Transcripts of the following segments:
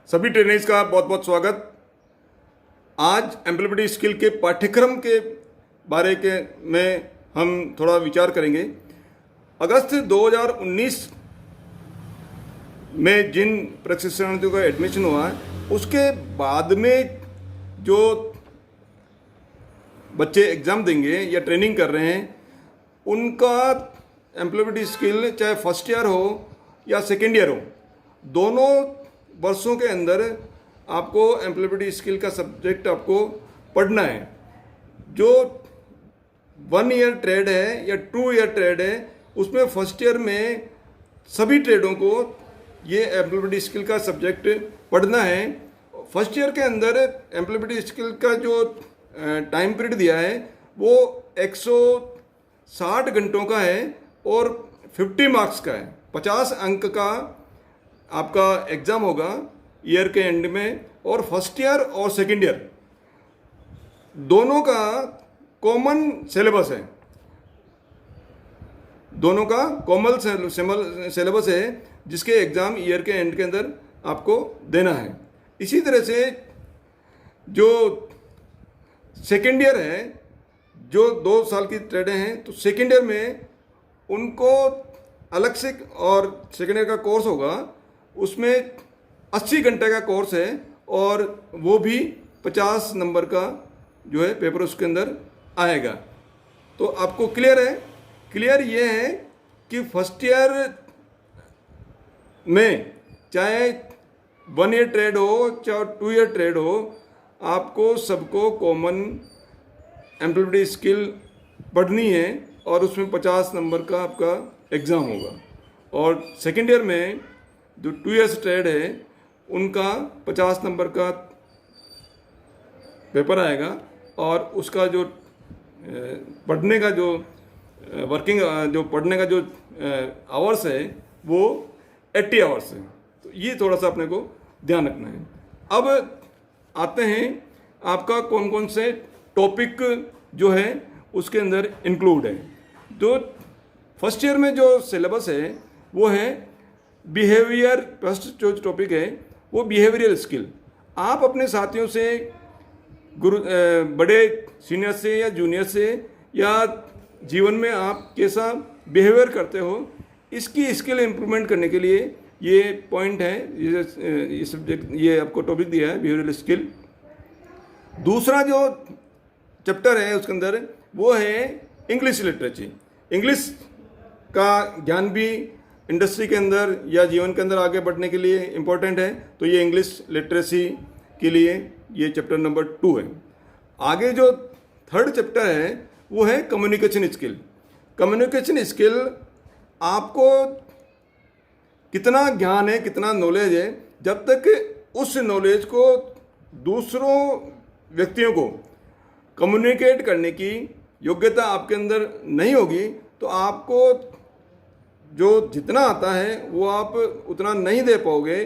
सभी ट्रेनर्स का बहुत बहुत स्वागत। आज एम्प्लॉयबिलिटी स्किल के पाठ्यक्रम के बारे में हम थोड़ा विचार करेंगे। अगस्त 2019 में जिन प्रशिक्षणार्थियों का एडमिशन हुआ है उसके बाद में जो बच्चे एग्ज़ाम देंगे या ट्रेनिंग कर रहे हैं उनका एम्प्लॉयबिलिटी स्किल चाहे फर्स्ट ईयर हो या सेकेंड ईयर हो, दोनों वर्षों के अंदर आपको एम्प्लॉयबिलिटी स्किल का सब्जेक्ट आपको पढ़ना है। जो 1 ईयर ट्रेड है या 2 ईयर ट्रेड है उसमें फर्स्ट ईयर में सभी ट्रेडों को ये एम्प्लॉयबिलिटी स्किल का सब्जेक्ट पढ़ना है। फर्स्ट ईयर के अंदर एम्प्लॉयबिलिटी स्किल का जो टाइम पीरियड दिया है वो 160 घंटों का है और 50 मार्क्स का है। 50 अंक का आपका एग्ज़ाम होगा ईयर के एंड में, और फर्स्ट ईयर और सेकेंड ईयर दोनों का कॉमन सिलेबस है। दोनों का कॉमन सिलेबस है जिसके एग्ज़ाम ईयर के एंड के अंदर आपको देना है। इसी तरह से जो सेकेंड ईयर है, जो 2 साल की ट्रेडें हैं, तो सेकेंड ईयर में उनको अलग से और सेकेंड ईयर का कोर्स होगा, उसमें 80 घंटे का कोर्स है और वो भी 50 नंबर का जो है पेपर उसके अंदर आएगा। तो आपको क्लियर है? क्लियर ये है कि फर्स्ट ईयर में चाहे 1 ईयर ट्रेड हो चाहे 2 ईयर ट्रेड हो, आपको सबको कॉमन एम्प्लॉयबिलिटी स्किल पढ़नी है और उसमें 50 नंबर का आपका एग्ज़ाम होगा। और सेकेंड ईयर में जो 2 ईयर्स ट्रेड है उनका 50 नंबर का पेपर आएगा और उसका जो पढ़ने का जो पढ़ने का जो आवर्स है वो 80 आवर्स है। तो ये थोड़ा सा अपने को ध्यान रखना है। अब आते हैं आपका कौन कौन से टॉपिक जो है उसके अंदर इंक्लूड है। जो फर्स्ट ईयर में जो सिलेबस है वो है बिहेवियर। फर्स्ट जो टॉपिक है वो बिहेवियरल स्किल। आप अपने साथियों से, बड़े सीनियर से या जूनियर से, या जीवन में आप कैसा बिहेवियर करते हो, इसकी स्किल इम्प्रूवमेंट करने के लिए ये पॉइंट है, ये सब्जेक्ट, ये आपको टॉपिक दिया है बिहेवियरल स्किल। दूसरा जो चैप्टर है उसके अंदर वो है इंग्लिश लिटरेचर। इंग्लिश का ज्ञान भी इंडस्ट्री के अंदर या जीवन के अंदर आगे बढ़ने के लिए इम्पोर्टेंट है, तो ये इंग्लिश लिटरेसी के लिए ये चैप्टर नंबर 2 है। आगे जो थर्ड चैप्टर है वो है कम्युनिकेशन स्किल। कम्युनिकेशन स्किल आपको कितना ज्ञान है, कितना नॉलेज है, जब तक उस नॉलेज को दूसरों व्यक्तियों को कम्युनिकेट करने की योग्यता आपके अंदर नहीं होगी तो आपको जो जितना आता है वो आप उतना नहीं दे पाओगे,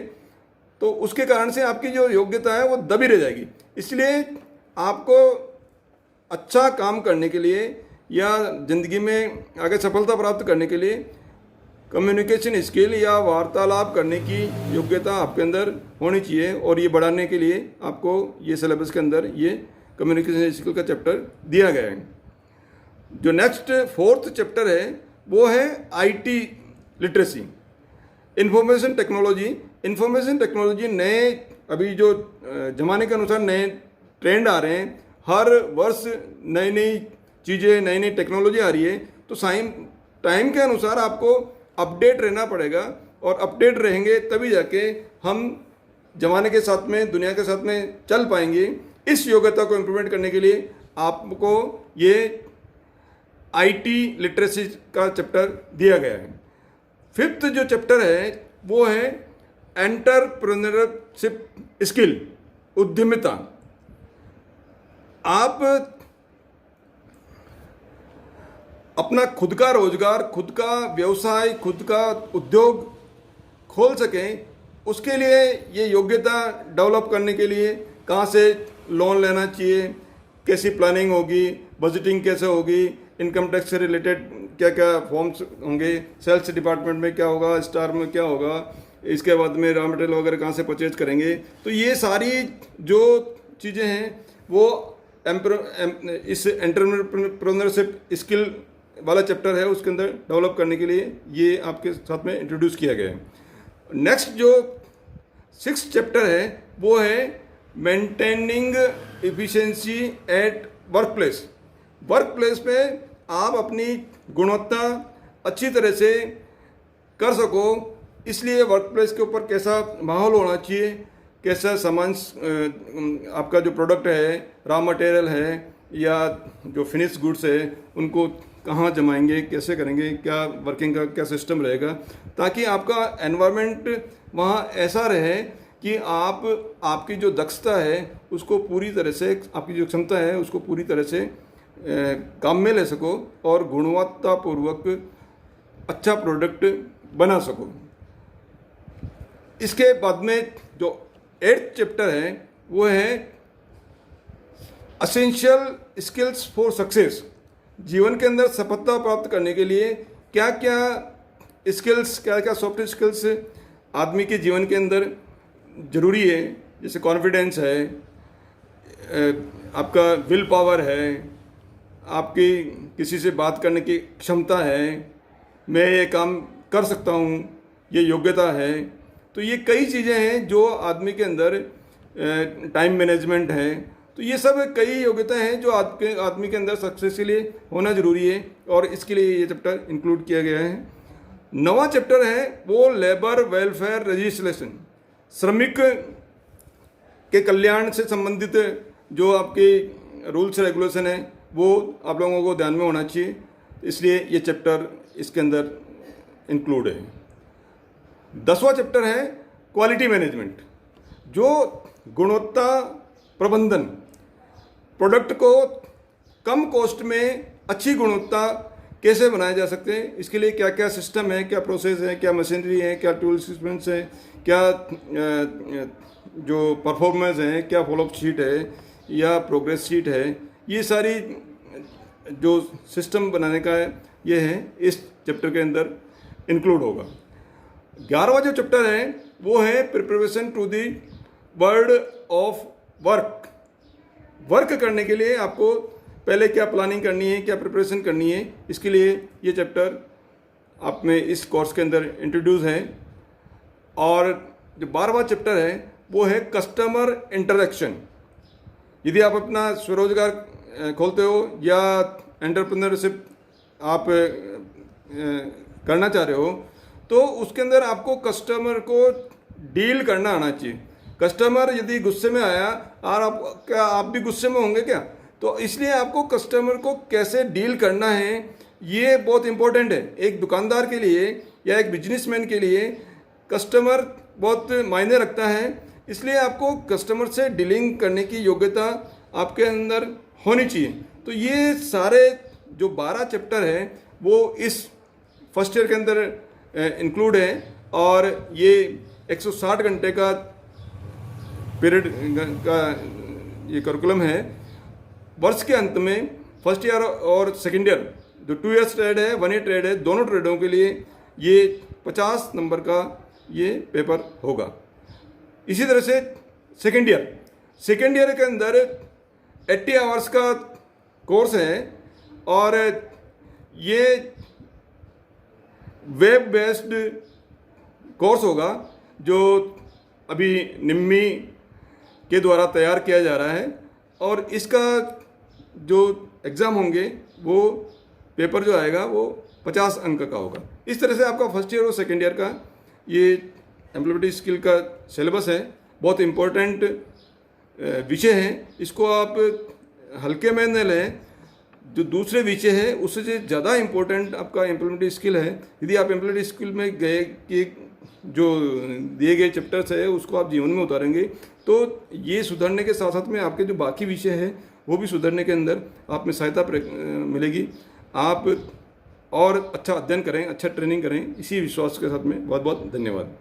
तो उसके कारण से आपकी जो योग्यता है वो दबी रह जाएगी। इसलिए आपको अच्छा काम करने के लिए या ज़िंदगी में आगे सफलता प्राप्त करने के लिए कम्युनिकेशन स्किल या वार्तालाप करने की योग्यता आपके अंदर होनी चाहिए, और ये बढ़ाने के लिए आपको ये सिलेबस के अंदर ये कम्युनिकेशन स्किल का चैप्टर दिया गया है। जो नेक्स्ट फोर्थ चैप्टर है वो है IT literacy, information technology. Information technology नए, अभी जो ज़माने के अनुसार नए ट्रेंड आ रहे हैं, हर वर्ष नई नई चीज़ें, नई नई टेक्नोलॉजी आ रही है, तो टाइम के अनुसार आपको अपडेट रहना पड़ेगा, और अपडेट रहेंगे तभी जाके हम ज़माने के साथ में, दुनिया के साथ में चल पाएंगे। इस योग्यता को इम्प्रूवमेंट करने के लिए आपको ये आईटी लिटरेसी का चैप्टर दिया गया है। फिफ्थ जो चैप्टर है वो है एंटरप्रेन्योरशिप स्किल, उद्यमिता। आप अपना खुद का रोजगार, खुद का व्यवसाय, खुद का उद्योग खोल सकें, उसके लिए ये योग्यता डेवलप करने के लिए कहाँ से लोन लेना चाहिए, कैसी प्लानिंग होगी, बजटिंग कैसे होगी, इनकम टैक्स से रिलेटेड क्या क्या फॉर्म्स होंगे, सेल्स डिपार्टमेंट में क्या होगा, स्टार में क्या होगा, इसके बाद में रॉ मटेरियल वगैरह कहाँ से परचेज करेंगे। तो ये सारी जो चीज़ें हैं वो इस एंटरप्रेन्योरशिप स्किल वाला चैप्टर है उसके अंदर डेवलप करने के लिए ये आपके साथ में इंट्रोड्यूस किया गया है। नेक्स्ट जो 6th चैप्टर है वो है maintaining efficiency at work place. Work place पे आप अपनी गुणवत्ता अच्छी तरह से कर सको, इसलिए वर्क प्लेस के ऊपर कैसा माहौल होना चाहिए, कैसा सामान आपका जो प्रोडक्ट है, रॉ मटेरियल है या जो फिनिश गुड्स है उनको कहाँ जमाएंगे, कैसे करेंगे, क्या वर्किंग का क्या सिस्टम रहेगा, ताकि आपका एनवायरनमेंट वहाँ ऐसा रहे कि आपकी जो दक्षता है उसको पूरी तरह से, आपकी जो क्षमता है उसको पूरी तरह से काम में ले सको और गुणवत्तापूर्वक अच्छा प्रोडक्ट बना सको। इसके बाद में जो 8th चैप्टर है वो है एसेंशियल स्किल्स फॉर सक्सेस। जीवन के अंदर सफलता प्राप्त करने के लिए क्या क्या स्किल्स, क्या क्या सॉफ्ट स्किल्स आदमी के जीवन के अंदर ज़रूरी है। जैसे कॉन्फिडेंस है, आपका विल पावर है, आपकी किसी से बात करने की क्षमता है, मैं ये काम कर सकता हूँ, ये योग्यता है। तो ये कई चीज़ें हैं जो आदमी के अंदर, टाइम मैनेजमेंट है, तो ये सब कई योग्यताएं हैं जो आदमी के अंदर सक्सेस के लिए होना ज़रूरी है और इसके लिए ये चैप्टर इंक्लूड किया गया है। 9वां चैप्टर है वो लेबर वेलफेयर लेजिस्लेशन। श्रमिक के कल्याण से संबंधित जो आपके रूल्स रेगुलेशन है वो आप लोगों को ध्यान में होना चाहिए, इसलिए ये चैप्टर इसके अंदर इंक्लूड है। 10वां चैप्टर है क्वालिटी मैनेजमेंट, जो गुणवत्ता प्रबंधन, प्रोडक्ट को कम कॉस्ट में अच्छी गुणवत्ता कैसे बनाए जा सकते हैं, इसके लिए क्या क्या सिस्टम है, क्या प्रोसेस है, क्या मशीनरी है, क्या टूल्स इंस्ट्रूमेंट्स है, क्या जो परफॉर्मेंस है, क्या फॉलोअप शीट है या प्रोग्रेस शीट है, ये सारी जो सिस्टम बनाने का है ये है इस चैप्टर के अंदर इंक्लूड होगा। 11वां जो चैप्टर है वो है preparation to the world of work. Work करने के लिए आपको पहले क्या प्लानिंग करनी है, क्या प्रिपरेशन करनी है, इसके लिए ये चैप्टर आप में इस कोर्स के अंदर इंट्रोड्यूस है। और जो 12वां चैप्टर है वो है कस्टमर इंटरेक्शन। यदि आप अपना स्वरोजगार खोलते हो या एंटरप्रेन्योरशिप आप करना चाह रहे हो तो उसके अंदर आपको कस्टमर को डील करना आना चाहिए। कस्टमर यदि गुस्से में आया और आप भी गुस्से में होंगे क्या, तो इसलिए आपको कस्टमर को कैसे डील करना है ये बहुत इंपॉर्टेंट है। एक दुकानदार के लिए या एक बिजनेसमैन के लिए कस्टमर बहुत मायने रखता है, इसलिए आपको कस्टमर से डीलिंग करने की योग्यता आपके अंदर होनी चाहिए। तो ये सारे जो 12 चैप्टर है वो इस फर्स्ट ईयर के अंदर इंक्लूड है और ये 160 घंटे का पीरियड का ये करिकुलम है। वर्ष के अंत में फर्स्ट ईयर और सेकेंड ईयर जो 2 ईयर्स ट्रेड है, 1 ईयर ट्रेड है, दोनों ट्रेडों के लिए ये 50 नंबर का ये पेपर होगा। इसी तरह से सेकेंड ईयर के अंदर 80 आवर्स का कोर्स है और ये वेब बेस्ड कोर्स होगा जो अभी निम्मी के द्वारा तैयार किया जा रहा है और इसका जो एग्ज़ाम होंगे वो पेपर जो आएगा वो 50 अंक का होगा। इस तरह से आपका फर्स्ट ईयर और सेकेंड ईयर का ये एम्प्लॉयबिलिटी स्किल का सिलेबस है। बहुत इम्पोर्टेंट विषय है, इसको आप हल्के में न लें। जो दूसरे विषय है उससे ज़्यादा इम्पोर्टेंट आपका एम्प्लॉयबिलिटी स्किल है। यदि आप एम्प्लॉयबिलिटी स्किल में गए कि जो दिए गए चैप्टर्स है उसको आप जीवन में उतारेंगे तो ये सुधरने के साथ साथ में आपके जो बाकी विषय है वो भी सुधरने के अंदर आप में सहायता मिलेगी। आप और अच्छा अध्ययन करें, अच्छा ट्रेनिंग करें, इसी विश्वास के साथ में बहुत बहुत धन्यवाद।